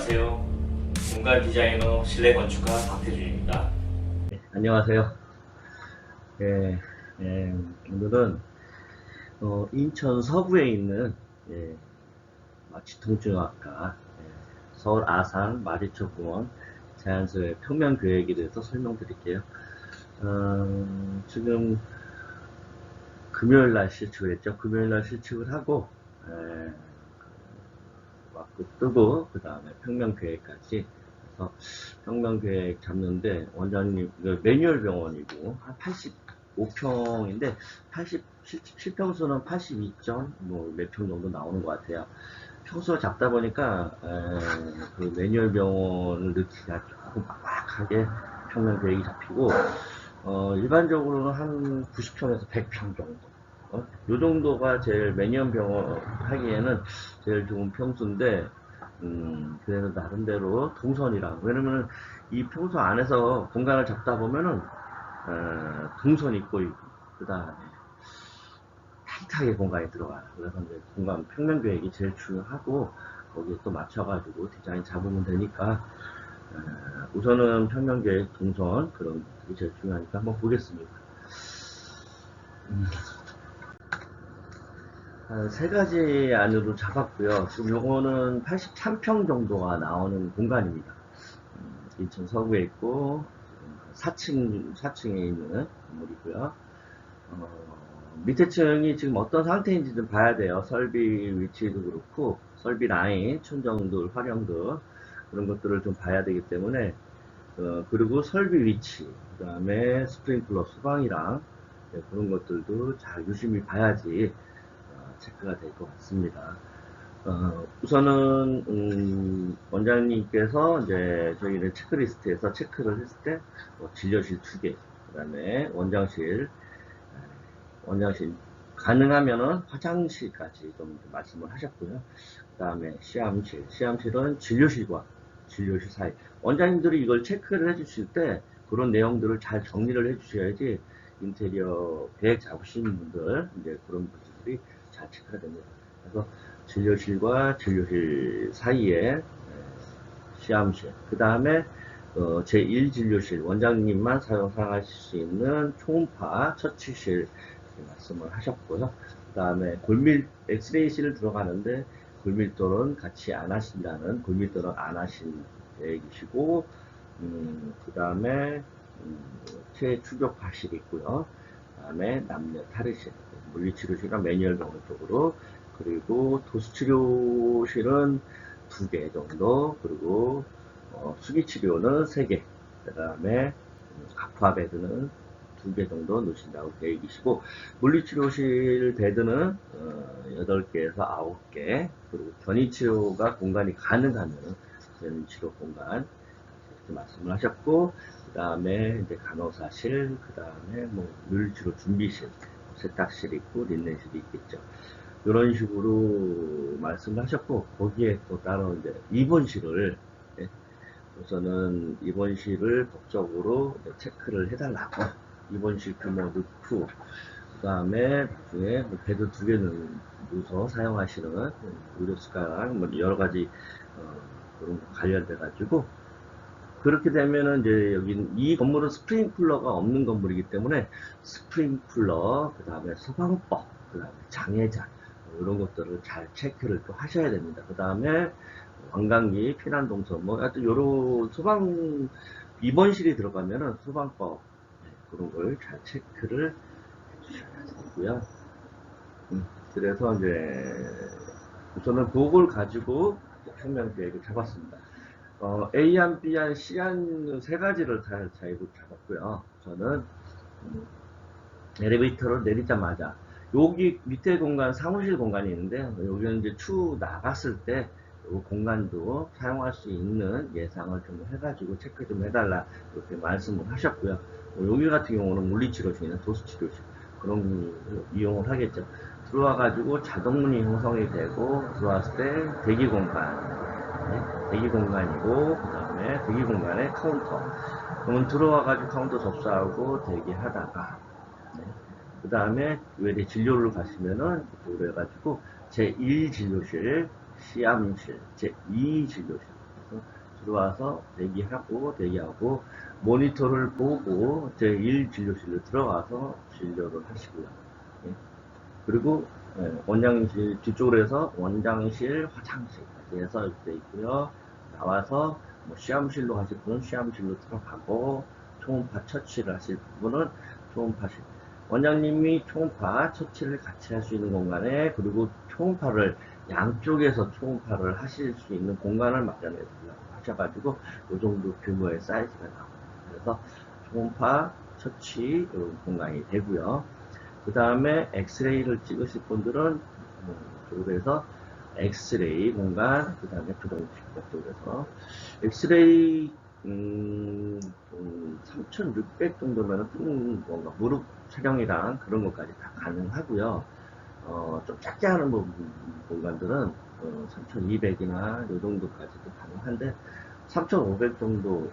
안녕하세요. 공간 디자이너 실내 건축가 박태준입니다. 안녕하세요. 오늘은 인천 서구에 있는 마취통증학과 서울 아산 마리초공원 자연스레 평면 계획에 대해서 설명드릴게요. 지금 금요일 날 실측을 했죠. 금요일 날 실측을 하고 왔고 뜨고 그 다음에 평면 계획까지 해서 평면 계획 잡는데 원장님 매뉴얼 병원이고 한 85평인데 80 실평수는 82점 뭐 몇 평 정도 나오는 것 같아요. 평수가 작다 보니까 그 매뉴얼 병원을 넣기가 조금 빡빡하게 평면 계획이 잡히고 일반적으로는 한 90평에서 100평 정도 요 정도가 제일 매년 병원 하기에는 제일 좋은 평수인데, 그래도 나름대로 동선이랑, 왜냐면은 이 평수 안에서 공간을 잡다 보면은, 동선 있고, 그 다음에 타이트하게 공간이 들어가요. 그래서 이제 공간 평면 계획이 제일 중요하고, 거기에 또 맞춰가지고 디자인 잡으면 되니까, 우선은 평면 계획, 동선, 그런 것들이 제일 중요하니까 한번 보겠습니다. 한 세 가지 안으로 잡았고요. 지금 요거는 83평 정도가 나오는 공간입니다. 인천 서구에 있고 4층에 있는 건물이고요. 밑에 층이 지금 어떤 상태인지 좀 봐야 돼요. 설비 위치도 그렇고 설비 라인, 천정들, 활용들 그런 것들을 좀 봐야 되기 때문에 그리고 설비 위치, 그 다음에 스프링클러 수방이랑 그런 것들도 잘 유심히 봐야지 체크가 될 것 같습니다. 우선은 원장님께서 이제 저희는 체크리스트에서 체크를 했을 때 진료실 2개, 그 다음에 원장실 가능하면은 화장실까지 좀 말씀을 하셨고요. 그 다음에 시암실은 진료실과 진료실 사이. 원장님들이 이걸 체크를 해주실 때 그런 내용들을 잘 정리를 해주셔야지 인테리어 계획 잡으시는 분들 이제 그런 분들이 잘 체크가 됩니다. 그래서 진료실과 진료실 사이에 시암실, 그 다음에 제1진료실 원장님만 사용하실 수 있는 초음파 처치실 말씀을 하셨고요. 그 다음에 엑스레이실을 들어가는데 골밀도는 같이 안 하신다는, 골밀도는 안 하신 계획이시고, 그 다음에 최추격파실이 있고요. 그 다음에 남녀 탈의실, 물리치료실이나 매뉴얼 병원 쪽으로, 그리고 도수치료실은 2개 정도, 그리고 수기치료는 3개, 그 다음에 아쿠아베드는 2개 정도 넣으신다고 계획이시고, 물리치료실 베드는 8개에서 9개, 그리고 전이치료가 공간이 가능하면 전이치료 공간 이렇게 말씀을 하셨고, 그 다음에 이제 간호사실, 그 다음에 뭐 물리치료 준비실, 세탁실 있고 린넨실이 있겠죠. 이런 식으로 말씀을 하셨고, 거기에 또 따로 이제 입원실을 우선은 입원실을 법적으로 체크를 해달라고 입원실 규모 넣고, 그 다음에 나중에 뭐 베드 2개는 넣어서 사용하시는 의료수가랑 뭐 여러 가지 그런 거 관련돼 가지고, 그렇게 되면은 이제 여기 이 건물은 스프링클러가 없는 건물이기 때문에 스프링클러, 그 다음에 소방법, 그 다음에 장애자 이런 것들을 잘 체크를 또 하셔야 됩니다. 그 다음에 관광기, 피난동선, 뭐 하여튼 요런 소방 입원실이 들어가면은 소방법 그런 걸 잘 체크를 해주셔야 되고요. 그래서 이제 우선은 그걸 가지고 평면 계획을 잡았습니다. A안, B안, C안 세 가지를 다 잡았고요. 저는 엘리베이터를 내리자마자 여기 밑에 공간, 사무실 공간이 있는데 여기는 이제 추 나갔을 때 이 공간도 사용할 수 있는 예상을 좀 해가지고 체크 좀 해달라 이렇게 말씀을 하셨고요. 여기 같은 경우는 물리치료실이나 도수치료실 그런 이용을 하겠죠. 들어와가지고 자동문이 형성이 되고 들어왔을 때 대기 공간, 대기 공간이고 그 다음에 대기 공간에 카운터. 그러면 들어와가지고 카운터 접수하고 대기하다가 그 다음에 외래 진료를 가시면은 그래가지고 제1진료실, 시암실, 제2진료실 그래서 들어와서 대기하고 모니터를 보고 제1진료실로 들어가서 진료를 하시고요. 예. 그리고 원장실 뒤쪽으로 해서 원장실, 화장실까지 해서 이렇게 있고요. 나와서 뭐 시험실로 가실 분은 시험실로 들어가고 초음파 처치를 하실 분은 초음파실. 원장님이 초음파 처치를 같이 할 수 있는 공간에 그리고 초음파를 양쪽에서 초음파를 하실 수 있는 공간을 마련해 달라고 하셔가지고 이 정도 규모의 사이즈가 나옵니다. 그래서 초음파 처치 공간이 되고요. 그 다음에 엑스레이를 찍으실 분들은 쪽에서 엑스레이 공간, 그 다음에 부동식 쪽에서 엑스레이 3,600 정도면 뭔가 무릎 촬영이랑 그런 것까지 다 가능하고요. 좀 작게 하는 공간들은 3,200이나 이 정도까지도 가능한데 3,500 정도면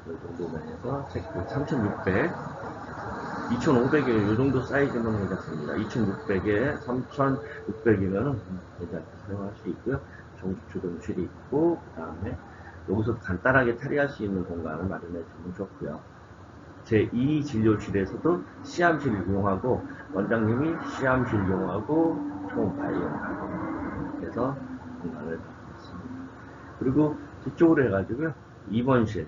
해서 3,600 2,500에 이 정도 사이즈면 괜찮습니다. 2,600에 3,600이면 괜찮게 사용할 수 있고요. 정수조정실이 있고, 그 다음에 여기서 간단하게 탈의할 수 있는 공간을 마련해 주면 좋고요. 제2 진료실에서도 시암실을 이용하고, 원장님이 시암실 이용하고, 초음파 이용하고, 그래서 공간을 갖고 있습니다. 그리고 뒤쪽으로 해가지고요. 입원실.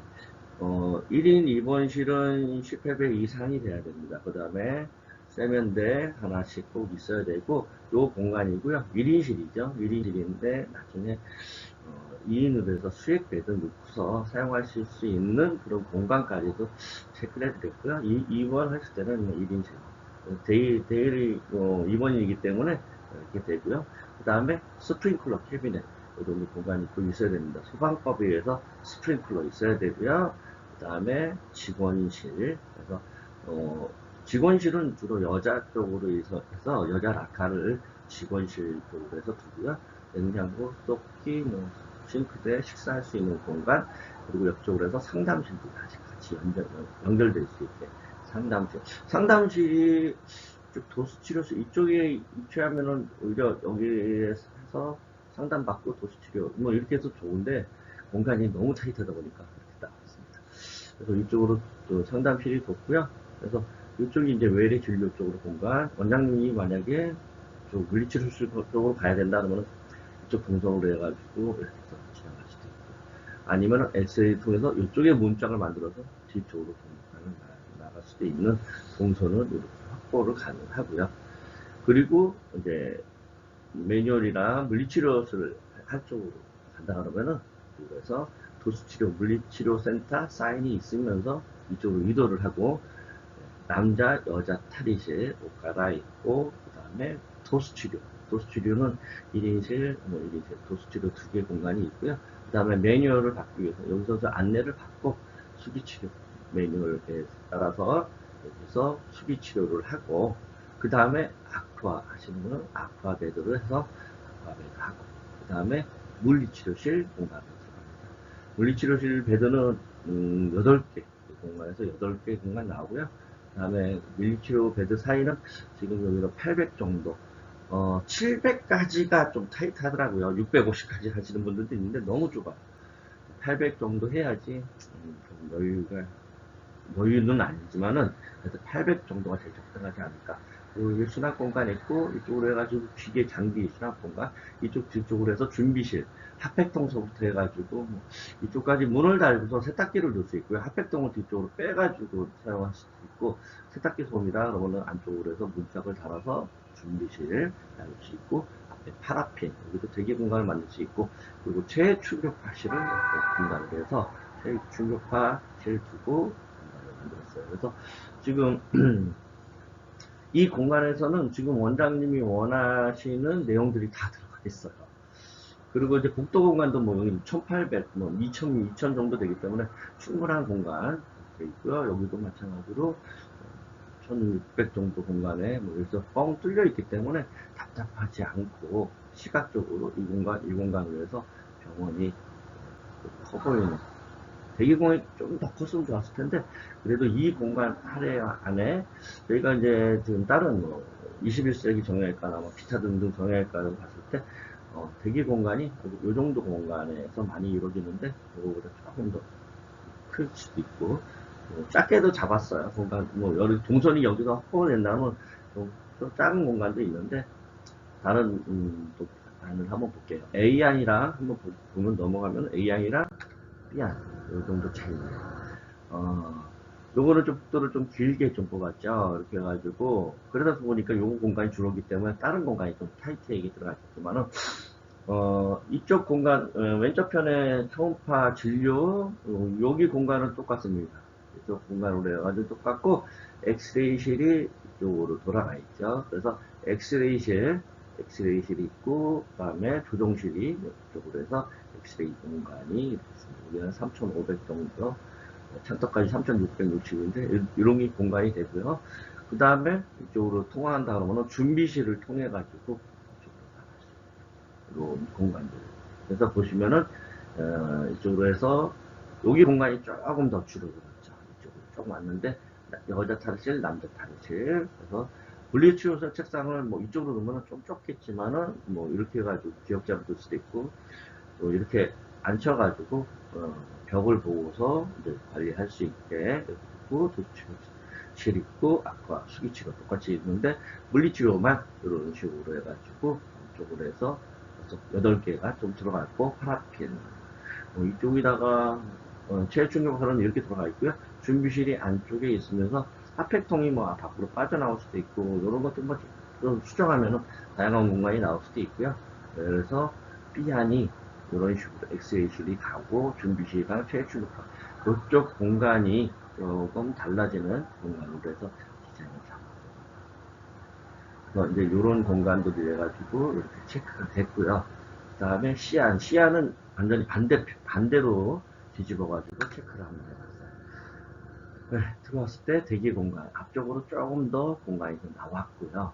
1인 입원실은 10회배 이상이 돼야 됩니다. 그 다음에 세면대 하나씩 꼭 있어야 되고, 요 공간이고요. 1인실이죠. 1인실인데, 나중에 2인으로 해서 수액 베드 넣고서 사용하실 수 있는 그런 공간까지도 체크를 해드렸고요. 입원하실 때는 1인실. 데일이 입원이기 때문에 이렇게 되고요. 그 다음에 스프링클러 캐비넷. 이 정도 공간이 또 있어야 됩니다. 소방법에 의해서 스프링클러 있어야 되고요. 그 다음에 직원실. 그래서 직원실은 주로 여자 쪽으로 해서 여자 라카를 직원실 쪽으로 해서 두고요. 냉장고, 썩기, 싱크대, 식사할 수 있는 공간, 그리고 옆쪽으로 해서 상담실도 같이 연결될 수 있게 상담실이 도수치료실 이쪽에 위치하면은 오히려 여기에서 상담받고 도수치료 뭐 이렇게 해서 좋은데 공간이 너무 타이트하다 보니까 그렇게 나왔습니다. 그래서 이쪽으로 또 상담실이 좋고요. 그래서 이쪽이 이제 외래 진료 쪽으로 공간, 원장님이 만약에 물리치료실 쪽으로 가야 된다 그러면 이쪽 동선으로 해가지고 이렇게 해서 진행할 수도 있고, 아니면 엑스레이 통해서 이쪽에 문짝을 만들어서 뒤쪽으로 나갈 수도 있는 동선을 이렇게 확보를 가능하고요. 그리고 이제 매뉴얼이나 물리치료를 할 쪽으로 간다 그러면은 그래서 도수치료 물리치료센터 사인이 있으면서 이쪽으로 이도를 하고, 남자 여자 탈의실 옷 갈아입고, 그 다음에 도수치료는 1인실 1인실 도수치료 2개 공간이 있고요. 그 다음에 매뉴얼을 받기 위해서 여기서 안내를 받고 수기치료 매뉴얼에 따라서 여기서 수기치료를 하고, 그 다음에 아쿠아 하시는 분은 아쿠아 베드를 해서 아쿠아 베드 하고, 그 다음에 물리치료실 공간으로 들어갑니다. 물리치료실 베드는 8개 공간에서 8개 공간 나오고요. 그 다음에 물리치료 베드 사이는 지금 여기서 800 정도, 700까지가 좀 타이트하더라고요. 650까지 하시는 분들도 있는데 너무 좁아요. 800 정도 해야지 좀 여유는 아니지만은 그래도 800 정도가 제일 적당하지 않을까. 그리고 수납 공간 있고, 이쪽으로 해가지고 기계 장비 수납 공간, 뒤쪽으로 해서 준비실, 핫팩통서부터 해가지고 이쪽까지 문을 달고서 세탁기를 넣을 수 있고요. 핫팩통을 뒤쪽으로 빼가지고 사용할 수도 있고, 세탁기 솜이다 그러면 안쪽으로 해서 문짝을 달아서 준비실 나눌 수 있고, 앞에 파라핀, 여기도 대기 공간을 만들 수 있고, 그리고 최충격파실은 공간을 해서 최충격파실 두고 만들었어요. 그래서 지금 이 공간에서는 지금 원장님이 원하시는 내용들이 다 들어가 있어요. 그리고 이제 복도 공간도 뭐 1800, 2000 정도 되기 때문에 충분한 공간 되어 있고요. 여기도 마찬가지로 1600 정도 공간에 여기서 뻥 뚫려 있기 때문에 답답하지 않고 시각적으로 이 공간을 해서 병원이 커 보이는, 대기공이 좀 더 컸으면 좋았을 텐데, 그래도 이 공간 안에 저희가 이제 지금 다른 21세기 정형외과나 기타 등등 정형외과를 봤을 때 대기 공간이 요 정도 공간에서 많이 이루어지는데 요거보다 조금 더 클 수도 있고 작게도 잡았어요. 공간 여기 동선이 여기서 확보된다면 좀 작은 공간도 있는데 다른 또 안을 한번 볼게요. A안이랑 한번 보면 넘어가면 A안이랑 B안 요 정도 차이네요. 요거는 좀 복도를 좀 길게 좀 뽑았죠. 이렇게 해가지고 그러다 보니까 요거 공간이 줄었기 때문에 다른 공간이 좀 타이트하게 들어갔지만은 이쪽 공간 왼쪽 편에 초음파 진료 여기 공간은 똑같습니다. 이쪽 공간으로 해가지고 똑같고 엑스레이실이 이쪽으로 돌아가 있죠. 그래서 엑스레이실이 있고 그 다음에 조종실이 이쪽으로 해서 엑스레이 공간이 이렇게 있습니다. 여기는 3,500 정도 창턱까지 3,660인데 이런 게 공간이 되고요. 그 다음에 이쪽으로 통화한다 그러면 준비실을 통해 가지고 이런 공간들. 그래서 보시면은 이쪽으로 해서 여기 공간이 조금 더 줄어들었죠. 이쪽으로 조금 왔는데 여자 탈의실, 남자 탈의실. 그래서 분리치료소 책상을 뭐 이쪽으로 놓으면 좀 좁겠지만은 뭐 이렇게 해가지고 기억자로 둘 수도 있고 또 이렇게 앉혀가지고 벽을 보고서 이제 관리할 수 있게 있고 도수치료실 있고 아까 수기치료 똑같이 있는데 물리치료만 이런 식으로 해가지고 이쪽으로 해서 8개가 좀 들어가 있고 파라핀 이쪽에다가 체충격선은 이렇게 들어가 있고요. 준비실이 안쪽에 있으면서 핫팩통이 뭐 밖으로 빠져나올 수도 있고 이런 것들 뭐좀 수정하면은 다양한 공간이 나올 수도 있고요. 그래서 B안이 이런 식으로 엑스레이실이 가고 준비실이랑 체충격선 그쪽 공간이 조금 달라지는 공간으로 해서 디자인을 잡았습니다. 이제 이런 공간들이 해가지고 이렇게 체크가 됐고요. 그 다음에 시안은 완전히 반대로 뒤집어가지고 체크를 한번 해봤어요. 네, 들어왔을 때 대기 공간, 앞쪽으로 조금 더 공간이 좀 나왔고요.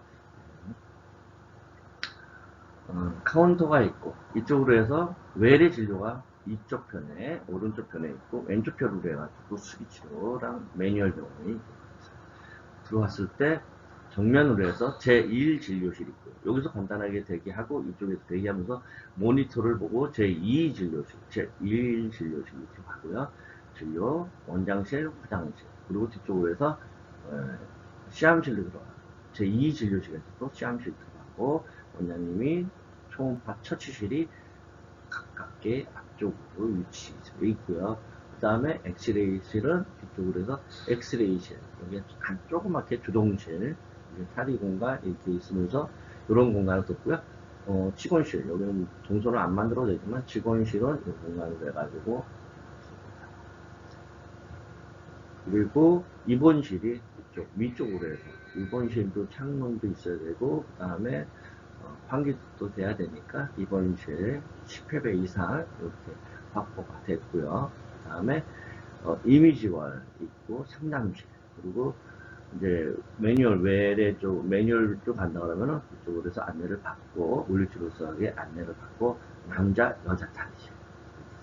카운터가 있고, 이쪽으로 해서 외래 진료가 이쪽 편에, 오른쪽 편에 있고, 왼쪽 편으로 해가지고 수기치료랑 매뉴얼 병원이 들어왔을 때 정면으로 해서 제1 진료실 있고 여기서 간단하게 대기하고 이쪽에서 대기하면서 모니터를 보고 제2 진료실, 제1 진료실로 들어가고요. 진료, 원장실, 화장실 그리고 뒤쪽으로 해서 시암실로 들어가고 제2 진료실에서 또 시암실 들어가고 원장님이 초음파 처치실이 가깝게 앞쪽으로 위치해 있고요. 그 다음에 엑스레이실은 뒤쪽으로 해서 엑스레이실 여기 조그맣게 주동실 탈의 공간 이렇게 있으면서 이런 공간을 뒀고요. 직원실 여기는 동선을 안 만들어도 되지만 직원실은 이 공간으로 해가지고 그리고 입원실이 이쪽 위쪽으로 해서 입원실도 창문도 있어야 되고 그 다음에 환기도 돼야 되니까 입원실 10회배 이상 이렇게 확보가 됐고요. 그 다음에 이미지월 있고 상담실 그리고 이제 매뉴얼 외래 쪽 매뉴얼 쪽 간다 그러면은 이쪽으로 해서 안내를 받고 물리치료소에 안내를 받고 남자 여자 탈의실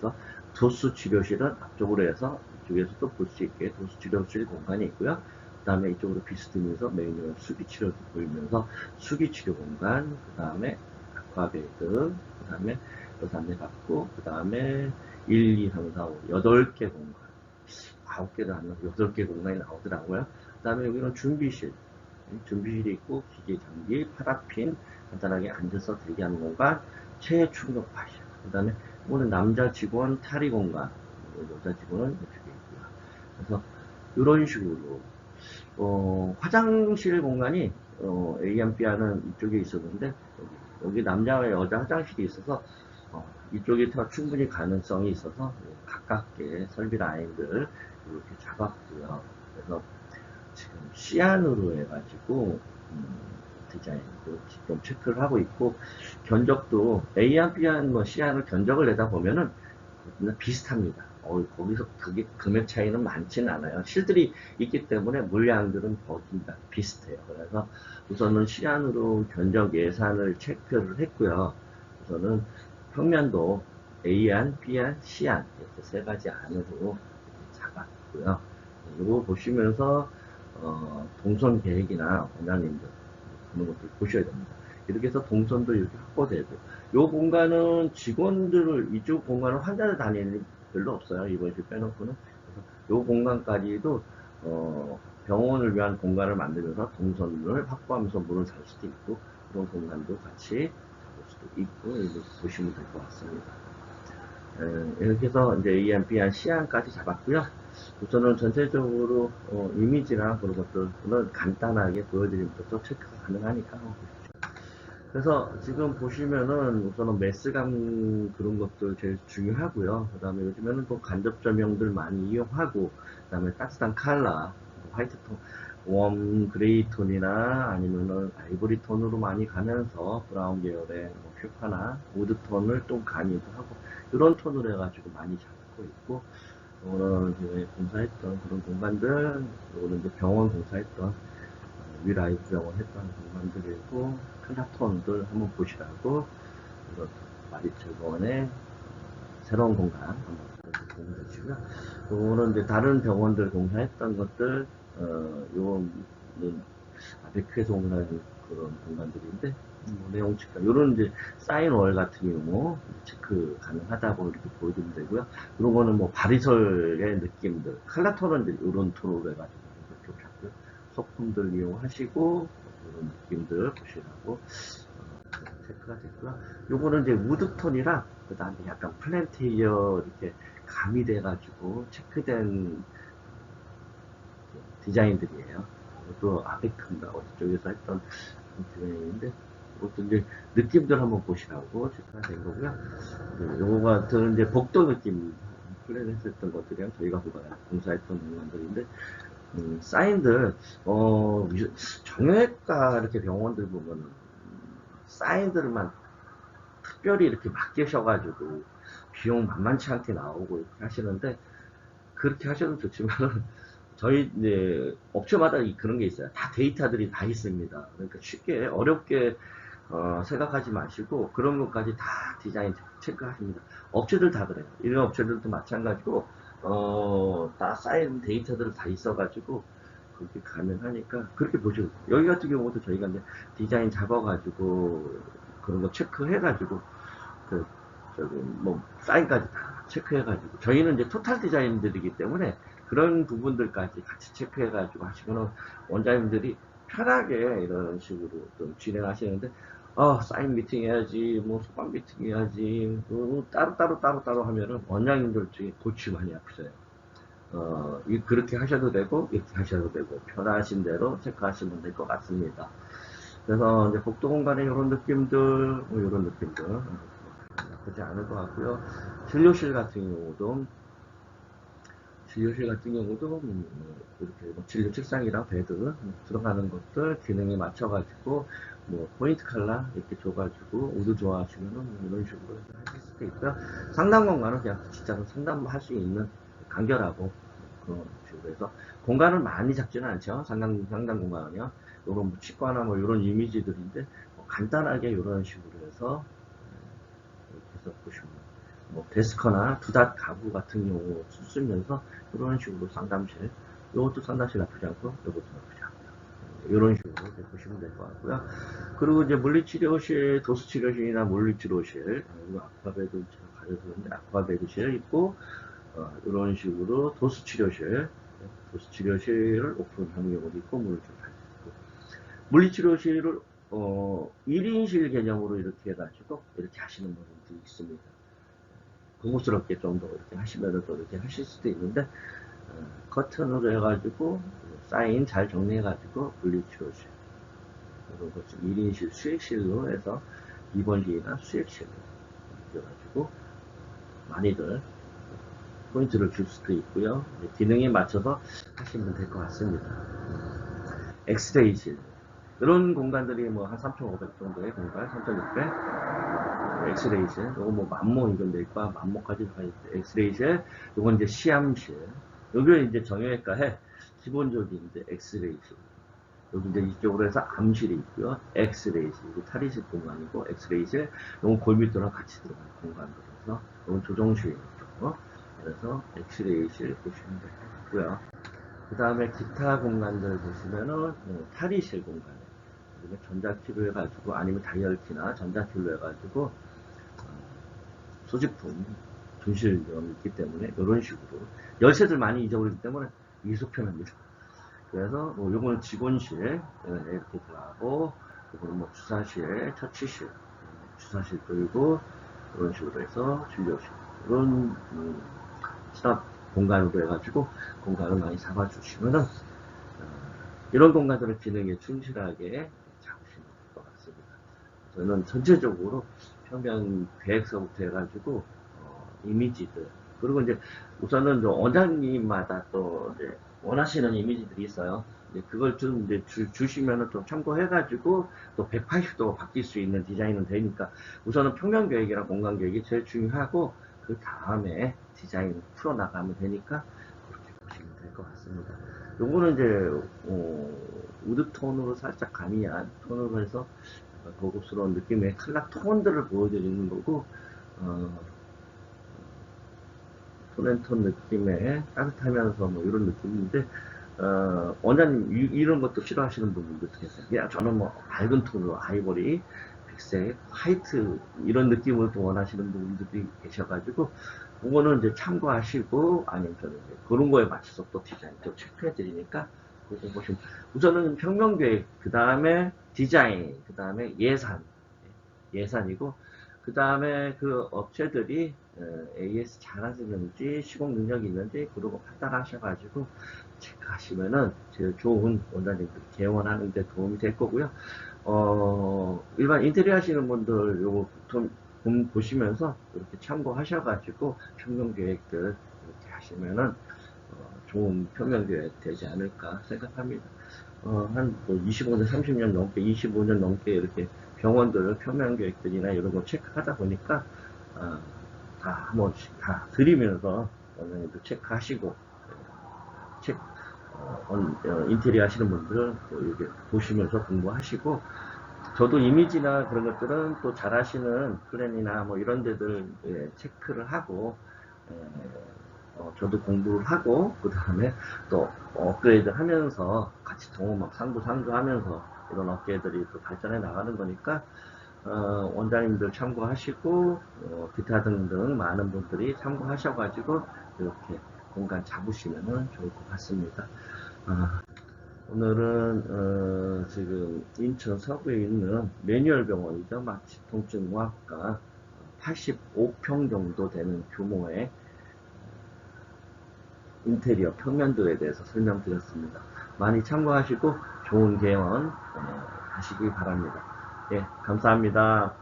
그래서 도수 치료실은 앞쪽으로 해서 이쪽에서도 볼 수 있게 도수 치료실 공간이 있고요. 그 다음에 이쪽으로 비스듬해서 매뉴얼 수기치료도 보이면서 수기치료 공간 그 다음에 아쿠아베드 그 다음에 여기서 안내 받고 그 다음에 1, 2, 3, 4, 5 8개 공간 9개도 안 나오고 8개 공간이 나오더라고요. 그 다음에 여기는 준비실이 있고 기계 장비, 파라핀 간단하게 앉아서 대기하는 공간, 체충격파실 그 다음에 오늘 남자 직원 탈의 공간 여자 직원은 이쪽에 있고요. 그래서 이런 식으로 화장실 공간이 A안 B안은 이쪽에 있었는데 여기 남자와 여자 화장실이 있어서 이쪽이 더 충분히 가능성이 있어서 가깝게 설비 라인들 이렇게 잡았고요. 그래서 지금 시안으로 해가지고 디자인도 좀 체크를 하고 있고 견적도 A안 B안 뭐 시안을 견적을 내다 보면은 비슷합니다. 거기서 그게 금액 차이는 많지는 않아요. 실들이 있기 때문에 물량들은 거의 다 비슷해요. 그래서 우선은 시안으로 견적 예산을 체크를 했고요. 우선은 평면도 A안, B안, C안 이렇게 세 가지 안으로 잡았고요. 이거 보시면서 동선 계획이나 원장님들 그런 것들 보셔야 됩니다. 이렇게 해서 동선도 이렇게 확보되고 요 공간은 직원들을, 이쪽 공간은 환자들 다니는 일 별로 없어요. 입원실 빼놓고는. 그래서 요 공간까지도, 병원을 위한 공간을 만들면서 동선을 확보하면서 문을 닫을 수도 있고, 그런 공간도 같이 잡을 수도 있고, 이렇게 보시면 될 것 같습니다. 이렇게 해서 이제 EMP 시안까지 잡았고요. 우선은 전체적으로 이미지나 그런 것들은 간단하게 보여드리면서 또 체크가 가능하니까 한번 보십시오. 그래서 지금 보시면은 우선은 메스감 그런 것들 제일 중요하고요. 그 다음에 요즘에는 또 간접 조명들 많이 이용하고, 그 다음에 따뜻한 컬러, 화이트 톤, 웜 그레이 톤이나 아니면은 아이보리 톤으로 많이 가면서 브라운 계열의 뭐 퓨파나 우드 톤을 또 가미도 하고, 이런 톤으로 해가지고 많이 잡고 있고, 오늘 이제 공사했던 그런 공간들, 오늘 이제 병원 공사했던 위라이브 병원 했던 공간들이고, 클라톤들 한번 보시라고, 이런 마리철병원의 새로운 공간 한번 공유해 주시고요. 요거는 이제 다른 병원들 공사했던 것들, 요거는 아베크에서 공사한 그런 공간들인데, 뭐 내용 측가, 요런 이제 사인월 같은 경우 체크 가능하다고 이렇게 보여주면 되고요. 요런 거는 뭐 바리설의 느낌들, 칼라톤은 이제 요런 톤으로 해가지고 이렇게 잡고요. 소품들 이용하시고, 이런 느낌들 보시라고 체크가 됐고요. 요거는 이제 우드톤이랑 그 다음에 약간 플랜테이어 이렇게 가미돼가지고 체크된 디자인들이에요. 이것도 아베크인가 어디 쪽에서 했던 디자인인데, 이것도 이제 느낌들 한번 보시라고 체크가 된 거고요. 요거 같은 이제 복도 느낌 플랜했었던 것들이랑 저희가 공사했던 공간들인데, 사인들, 정형외과 이렇게 병원들 보면 사인들만 특별히 이렇게 맡기셔가지고 비용 만만치 않게 나오고 이렇게 하시는데, 그렇게 하셔도 좋지만 저희 이제 업체마다 그런 게 있어요. 다 데이터들이 다 있습니다. 그러니까 쉽게 어렵게 생각하지 마시고 그런 것까지 다 디자인 체크하십니다. 업체들 다 그래요. 이런 업체들도 마찬가지고 다 쌓인 데이터들 다 있어가지고 그렇게 가능하니까 그렇게 보시고, 여기 같은 경우도 저희가 이제 디자인 잡아가지고 그런 거 체크해가지고 그 저기 뭐 사인까지 다 체크해가지고, 저희는 이제 토탈 디자인들이기 때문에 그런 부분들까지 같이 체크해가지고 하시면은 원장님들이 편하게 이런 식으로 좀 진행하시는데, 사인 미팅 해야지, 뭐 소방 미팅 해야지, 뭐 따로 하면은 원장님들 중에 골치 많이 아프세요. 그렇게 하셔도 되고 이렇게 하셔도 되고 편하신 대로 체크하시면 될 것 같습니다. 그래서 이제 복도 공간에 이런 느낌들, 뭐 이런 느낌들 나쁘지 않을 것 같고요. 진료실 같은 경우도 이렇게 뭐 진료 책상이랑 베드 들어가는 것들 기능에 맞춰가지고 뭐 포인트 컬러 이렇게 줘가지고 우드 좋아하시면은 뭐 이런 식으로 하실 수도 있고요. 상담 공간은 그냥 진짜로 상담할 수 있는 간결하고 그런 식으로 해서 공간을 많이 잡지는 않죠. 상담 공간은요. 요런 뭐 치과나 뭐 이런 이미지들인데 뭐 간단하게 이런 식으로 해서 이렇게 해서 보시면 뭐 데스커나 두닷 가구 같은 경우 쓰면서 이런 식으로 상담실, 이것도 상담실 나쁘지 않고 이것도 나쁘지 않고요. 이런 식으로 보시면 될 것 같고요. 그리고 이제 물리치료실, 도수치료실이나 물리치료실, 이거 아쿠아베드 제가 가져서는데 아쿠아베드실 있고, 이런 식으로 도수치료실을 오픈하는 경우도 있고, 물리치료실 있고, 물리치료실을 1인실 개념으로 이렇게 해가지고 이렇게 하시는 분들도 있습니다. 고급스럽게 좀 더 이렇게 하시면 또 이렇게 하실 수도 있는데, 커튼으로 해가지고 사인 잘 정리해가지고 물리치료실, 그리고 1인실 수액실로 해서 입원실이나 수액실로 해가지고 많이들 포인트를 줄 수도 있고요. 기능에 맞춰서 하시면 될 것 같습니다. 엑스레이실, 이런 공간들이 뭐 한 3,500 정도의 공간, 3,600. 엑스레이실, 요거 뭐 만모 인근대과 만모까지 가 있대. 엑스레이실, 요건 이제 시암실. 여기 이제 정형외과에 기본적인 이제 엑스레이실. 여기 이제 이쪽으로 해서 암실이 있고요. 엑스레이실, 이거 탈의실 공간이고, 엑스레이실, 요건 골밀도랑 같이 들어가는 공간들에서, 요건 조정실 있고, 그래서 엑스레이실 보시면 될 것 같고요. 그 다음에 기타 공간들 보시면은 탈의실 공간에, 전자키로 해가지고 아니면 다이얼키나 전자키로 해가지고 소지품, 분실점이 있기 때문에 이런 식으로 열쇠들 많이 잊어버리기 때문에 이게 속편합니다. 그래서 뭐 요거는 직원실 이렇게 들어가고, 요거는 뭐 주사실, 처치실, 주사실 그리고 이런 식으로 해서 진료실 이런 수납 공간으로 해가지고 공간을 많이 잡아주시면은 이런 공간들을 기능에 충실하게 잡으시면 될 것 같습니다. 저는 전체적으로 평면 계획서부터 해가지고 이미지들, 그리고 이제 우선은 원장님마다 또 이제 원하시는 이미지들이 있어요. 이제 그걸 좀 이제 주시면은 좀 참고해가지고 또 180도 바뀔 수 있는 디자인은 되니까 우선은 평면 계획이랑 공간 계획이 제일 중요하고 그 다음에 디자인 풀어나가면 되니까 그렇게 보시면 될 것 같습니다. 요거는 이제 우드톤으로 살짝 가미한 톤으로 해서 고급스러운 느낌의 컬러 톤들을 보여드리는 거고, 톤앤톤 느낌의 따뜻하면서 뭐 이런 느낌인데, 원장님 이런 것도 싫어하시는 분들도 계세요. 그냥 저는 뭐 밝은 톤으로 아이보리, 백색, 화이트 이런 느낌을 또 원하시는 분들이 계셔가지고 그거는 이제 참고하시고, 아니면 저는 이제 그런 거에 맞춰서 또 디자인 또 체크해 드리니까 그거 보시면, 우선은 평면계획, 그 다음에 디자인, 그 다음에 예산이고, 그 다음에 그 업체들이 AS 잘하시는지 시공 능력이 있는지 그런 거 판단하셔가지고 체크하시면은 제일 좋은 원장님들 개원하는 데 도움이 될 거고요. 일반 인테리어 하시는 분들 요거 보시면서 이렇게 참고하셔가지고 평면 계획들 이렇게 하시면은 좋은 평면 계획 되지 않을까 생각합니다. 한 25년, 30년 넘게, 25년 넘게 이렇게 병원들 평면 계획들이나 이런 거 체크하다 보니까 다 한 번씩 다 드리면서 원장님도 체크하시고, 인테리어 하시는 분들 이렇게 보시면서 공부하시고, 저도 이미지나 그런 것들은 또 잘하시는 플랜이나 뭐 이런 데들 체크를 하고, 저도 공부를 하고, 그 다음에 또 업그레이드 하면서 같이 막 상부하면서 이런 업계들이 또 발전해 나가는 거니까, 원장님들 참고하시고, 기타 등등 많은 분들이 참고하셔가지고, 이렇게 공간 잡으시면 좋을 것 같습니다. 오늘은 지금 인천 서구에 있는 매뉴얼 병원이죠. 마취통증의학과 85평 정도 되는 규모의 인테리어 평면도에 대해서 설명드렸습니다. 많이 참고하시고 좋은 개원 하시기 바랍니다. 예, 감사합니다.